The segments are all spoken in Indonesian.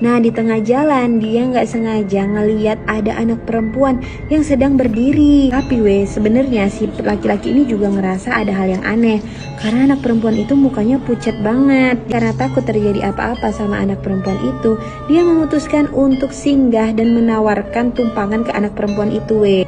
Nah, di tengah jalan dia nggak sengaja ngeliat ada anak perempuan yang sedang berdiri. Tapi sebenarnya si laki-laki ini juga ngerasa ada hal yang aneh. Karena anak perempuan itu mukanya pucat banget. Karena takut terjadi apa-apa sama anak perempuan itu, dia memutuskan untuk singgah dan menawarkan tumpangan ke anak perempuan itu.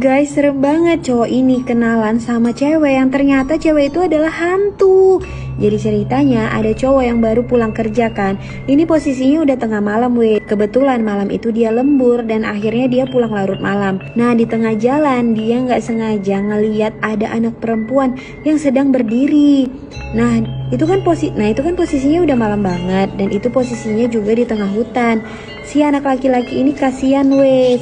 Guys, serem banget, cowok ini kenalan sama cewek yang ternyata cewek itu adalah hantu. Jadi ceritanya ada cowok yang baru pulang kerja kan. Ini posisinya udah tengah malam Kebetulan malam itu dia lembur dan akhirnya dia pulang larut malam. Nah, di tengah jalan dia nggak sengaja ngeliat ada anak perempuan yang sedang berdiri. Nah, itu kan posisinya udah malam banget dan itu posisinya juga di tengah hutan. Si anak laki-laki ini kasihan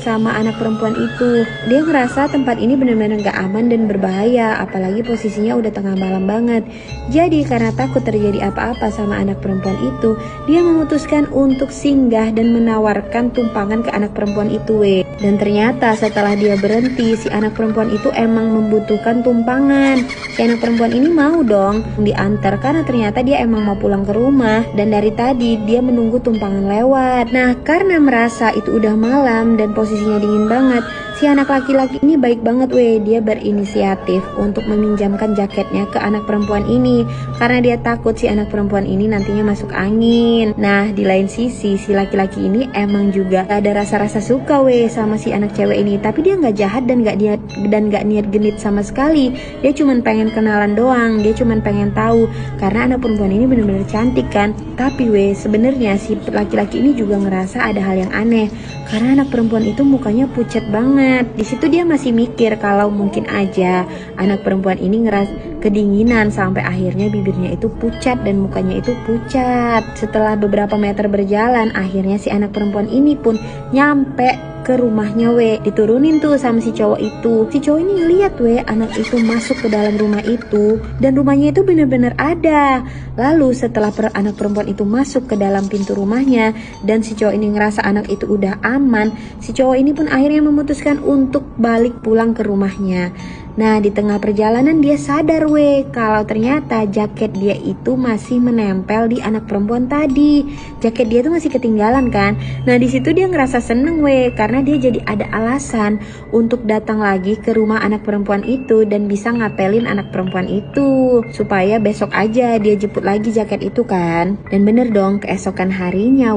sama anak perempuan itu. Dia ngerasa tempat ini benar-benar gak aman dan berbahaya, apalagi posisinya udah tengah malam banget. Jadi karena takut terjadi apa-apa sama anak perempuan itu, dia memutuskan untuk singgah dan menawarkan tumpangan ke anak perempuan itu. Dan ternyata setelah dia berhenti, si anak perempuan itu emang membutuhkan tumpangan. Si anak perempuan ini mau dong diantar karena ternyata dia emang mau pulang ke rumah dan dari tadi dia menunggu tumpangan lewat. Nah, karena merasa itu udah malam dan posisinya dingin banget, si anak laki-laki ini baik banget dia berinisiatif untuk meminjamkan jaketnya ke anak perempuan ini karena dia takut si anak perempuan ini nantinya masuk angin. Nah, di lain sisi si laki-laki ini emang juga ada rasa-rasa suka sama si anak cewek ini, tapi dia nggak jahat dan nggak niat genit sama sekali. Dia cuman pengen kenalan doang, dia cuman pengen tahu karena anak perempuan ini bener-bener cantik kan. Tapi sebenarnya si laki-laki ini juga ngerasa ada hal yang aneh karena anak perempuan itu mukanya pucat banget. Di situ dia masih mikir kalau mungkin aja anak perempuan ini ngerasa kedinginan sampai akhirnya bibirnya itu pucat dan mukanya itu pucat. Setelah beberapa meter berjalan, akhirnya si anak perempuan ini pun nyampe ke rumahnya diturunin tuh sama si cowok itu. Si cowok ini ngeliat anak itu masuk ke dalam rumah itu dan rumahnya itu bener-bener ada. Lalu setelah anak perempuan itu masuk ke dalam pintu rumahnya dan si cowok ini ngerasa anak itu udah aman, si cowok ini pun akhirnya memutuskan untuk balik pulang ke rumahnya. Nah, di tengah perjalanan dia sadar kalau ternyata jaket dia itu masih menempel di anak perempuan tadi. Jaket dia tuh masih ketinggalan kan. Nah, di situ dia ngerasa seneng karena dia jadi ada alasan untuk datang lagi ke rumah anak perempuan itu dan bisa ngapelin anak perempuan itu supaya besok aja dia jemput lagi jaket itu kan. Dan bener dong, keesokan harinya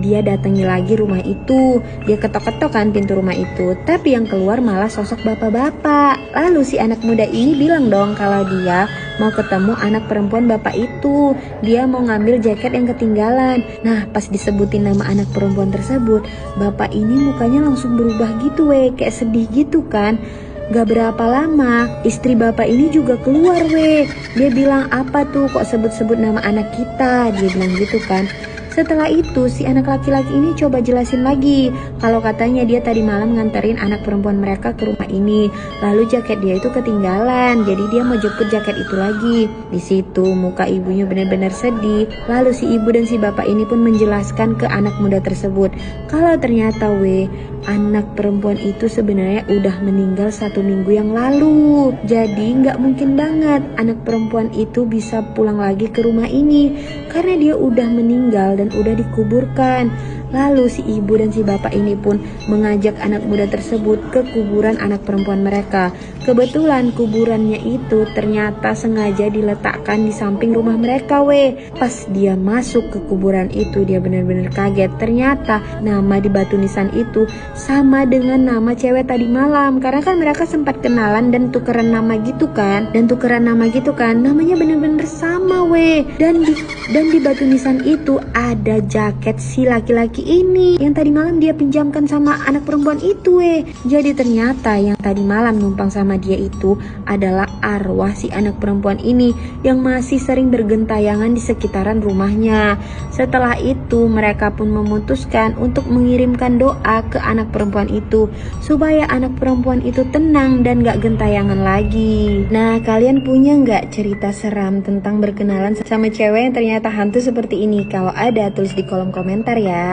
dia datangi lagi rumah itu. Dia ketok-ketok kan pintu rumah itu, tapi yang keluar malah sosok bapak-bapak. Lalu si anak muda ini bilang dong kalau dia mau ketemu anak perempuan bapak itu. Dia mau ngambil jaket yang ketinggalan. Nah, pas disebutin nama anak perempuan tersebut, bapak ini mukanya langsung berubah gitu kayak sedih gitu kan. Gak berapa lama, istri bapak ini juga keluar Dia bilang, apa tuh kok sebut-sebut nama anak kita? Dia bilang gitu kan. Setelah itu si anak laki-laki ini coba jelasin lagi kalau katanya dia tadi malam nganterin anak perempuan mereka ke rumah ini. Lalu jaket dia itu ketinggalan, jadi dia mau jemput jaket itu lagi. Di situ muka ibunya benar-benar sedih. Lalu si ibu dan si bapak ini pun menjelaskan ke anak muda tersebut kalau ternyata anak perempuan itu sebenarnya udah meninggal 1 minggu yang lalu. Jadi nggak mungkin banget anak perempuan itu bisa pulang lagi ke rumah ini karena dia udah meninggal dan udah dikuburkan. Lalu si ibu dan si bapak ini pun mengajak anak muda tersebut ke kuburan anak perempuan mereka. Kebetulan kuburannya itu ternyata sengaja diletakkan di samping rumah mereka Pas dia masuk ke kuburan itu dia benar-benar kaget. Ternyata nama di batu nisan itu sama dengan nama cewek tadi malam. Karena kan mereka sempat kenalan dan tukeran nama gitu kan. Namanya benar-benar sama Dan di batu nisan itu ada jaket si laki-laki ini yang tadi malam dia pinjamkan sama anak perempuan itu Jadi ternyata yang tadi malam numpang sama dia itu adalah arwah si anak perempuan ini yang masih sering bergentayangan di sekitaran rumahnya. Setelah itu mereka pun memutuskan untuk mengirimkan doa ke anak perempuan itu supaya anak perempuan itu tenang dan gak gentayangan lagi. Nah, kalian punya gak cerita seram tentang berkenalan sama cewek yang ternyata hantu seperti ini? Kalau ada, tulis di kolom komentar ya.